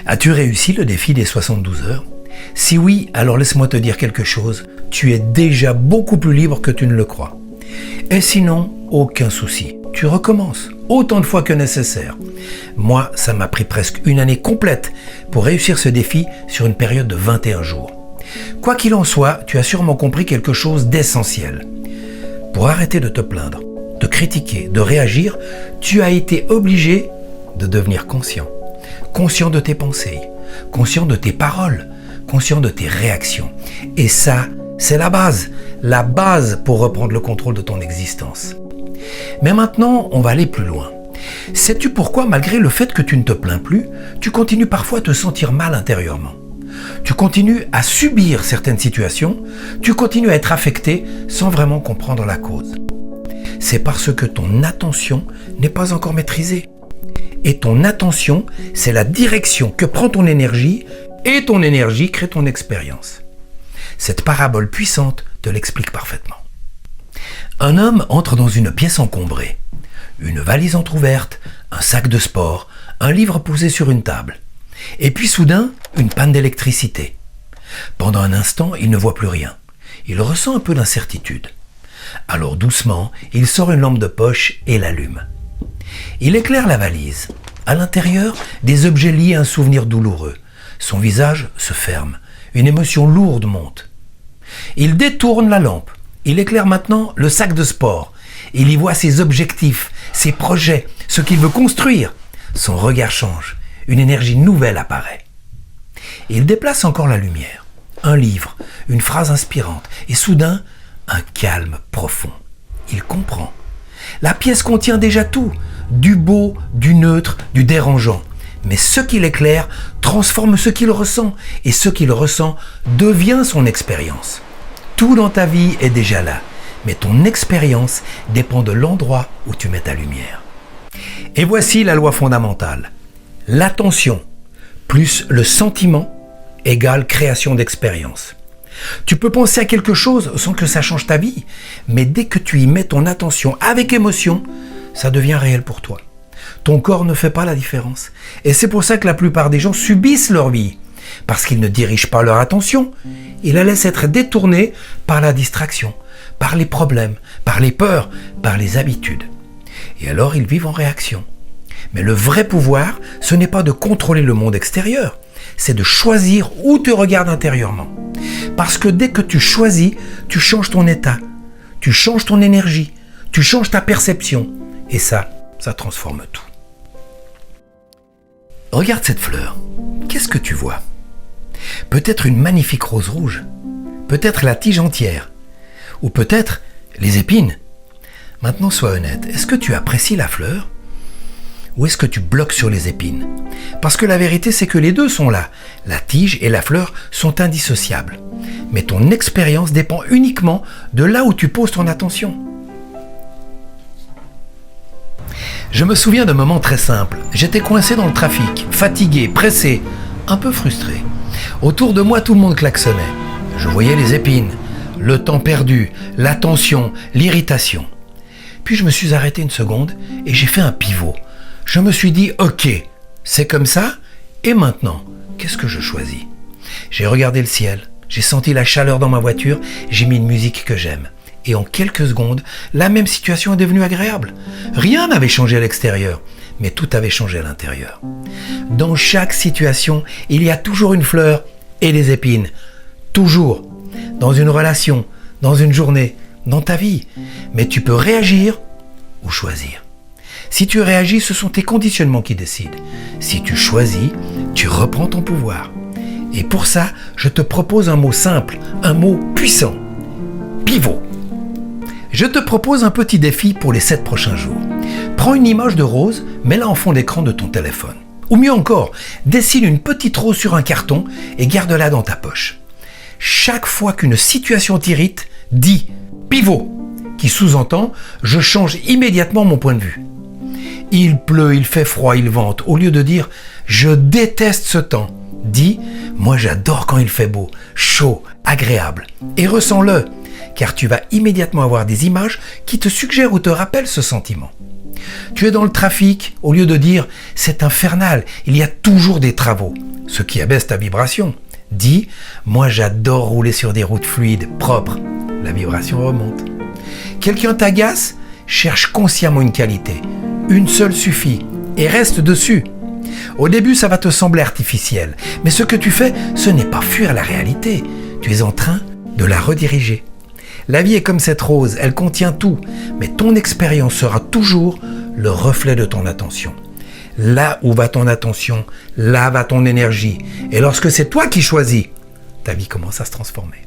As-tu réussi le défi des 72 heures? Si oui, alors laisse-moi te dire quelque chose. Tu es déjà beaucoup plus libre que tu ne le crois. Et sinon, aucun souci. Tu recommences autant de fois que nécessaire. Moi, ça m'a pris presque une année complète pour réussir ce défi sur une période de 21 jours. Quoi qu'il en soit, tu as sûrement compris quelque chose d'essentiel. Pour arrêter de te plaindre, de critiquer, de réagir, tu as été obligé de devenir conscient. Conscient de tes pensées, conscient de tes paroles, conscient de tes réactions. Et ça, c'est la base pour reprendre le contrôle de ton existence. Mais maintenant, on va aller plus loin. Sais-tu pourquoi, malgré le fait que tu ne te plains plus, tu continues parfois à te sentir mal intérieurement? Tu continues à subir certaines situations, tu continues à être affecté sans vraiment comprendre la cause. C'est parce que ton attention n'est pas encore maîtrisée. Et ton attention, c'est la direction que prend ton énergie, et ton énergie crée ton expérience. Cette parabole puissante te l'explique parfaitement. Un homme entre dans une pièce encombrée. Une valise entrouverte, un sac de sport, un livre posé sur une table. Et puis soudain, une panne d'électricité. Pendant un instant, il ne voit plus rien. Il ressent un peu d'incertitude. Alors doucement, il sort une lampe de poche et l'allume. Il éclaire la valise. À l'intérieur, des objets liés à un souvenir douloureux. Son visage se ferme. Une émotion lourde monte. Il détourne la lampe. Il éclaire maintenant le sac de sport. Il y voit ses objectifs, ses projets, ce qu'il veut construire. Son regard change. Une énergie nouvelle apparaît. Il déplace encore la lumière. Un livre, une phrase inspirante. Et soudain, un calme profond. Il comprend. La pièce contient déjà tout. Du beau, du neutre, du dérangeant. Mais ce qu'il éclaire transforme ce qu'il ressent. Et ce qu'il ressent devient son expérience. Tout dans ta vie est déjà là. Mais ton expérience dépend de l'endroit où tu mets ta lumière. Et voici la loi fondamentale. L'attention plus le sentiment égale création d'expérience. Tu peux penser à quelque chose sans que ça change ta vie, mais dès que tu y mets ton attention avec émotion, ça devient réel pour toi. Ton corps ne fait pas la différence. Et c'est pour ça que la plupart des gens subissent leur vie, parce qu'ils ne dirigent pas leur attention, ils la laissent être détournés par la distraction, par les problèmes, par les peurs, par les habitudes. Et alors ils vivent en réaction. Mais le vrai pouvoir, ce n'est pas de contrôler le monde extérieur, c'est de choisir où tu regardes intérieurement. Parce que dès que tu choisis, tu changes ton état, tu changes ton énergie, tu changes ta perception. Et ça transforme tout. Regarde cette fleur. Qu'est-ce que tu vois? Peut-être une magnifique rose rouge, peut-être la tige entière, ou peut-être les épines. Maintenant, sois honnête, est-ce que tu apprécies la fleur? Ou est-ce que tu bloques sur les épines? Parce que la vérité, c'est que les deux sont là. La tige et la fleur sont indissociables. Mais ton expérience dépend uniquement de là où tu poses ton attention. Je me souviens d'un moment très simple. J'étais coincé dans le trafic, fatigué, pressé, un peu frustré. Autour de moi, tout le monde klaxonnait. Je voyais les épines, le temps perdu, la tension, l'irritation. Puis je me suis arrêté une seconde et j'ai fait un pivot. Je me suis dit, ok, c'est comme ça, et maintenant, qu'est-ce que je choisis? J'ai regardé le ciel, j'ai senti la chaleur dans ma voiture, j'ai mis une musique que j'aime. Et en quelques secondes, la même situation est devenue agréable. Rien n'avait changé à l'extérieur, mais tout avait changé à l'intérieur. Dans chaque situation, il y a toujours une fleur et des épines. Toujours. Dans une relation, dans une journée, dans ta vie. Mais tu peux réagir ou choisir. Si tu réagis, ce sont tes conditionnements qui décident. Si tu choisis, tu reprends ton pouvoir. Et pour ça, je te propose un mot simple, un mot puissant. Pivot. Je te propose un petit défi pour les 7 prochains jours. Prends une image de rose, mets-la en fond d'écran de ton téléphone. Ou mieux encore, dessine une petite rose sur un carton et garde-la dans ta poche. Chaque fois qu'une situation t'irrite, dis « pivot » qui sous-entend « je change immédiatement mon point de vue ». Il pleut, il fait froid, il vente. Au lieu de dire « je déteste ce temps », dis « moi j'adore quand il fait beau, chaud, agréable » et ressens-le, car tu vas immédiatement avoir des images qui te suggèrent ou te rappellent ce sentiment. Tu es dans le trafic, au lieu de dire « c'est infernal, il y a toujours des travaux », ce qui abaisse ta vibration. Dis, moi j'adore rouler sur des routes fluides, propres. La vibration remonte. Quelqu'un t'agace, cherche consciemment une qualité. Une seule suffit et reste dessus. Au début, ça va te sembler artificiel, mais ce que tu fais, ce n'est pas fuir la réalité. Tu es en train de la rediriger. La vie est comme cette rose, elle contient tout, mais ton expérience sera toujours le reflet de ton attention. Là où va ton attention, là va ton énergie. Et lorsque c'est toi qui choisis, ta vie commence à se transformer.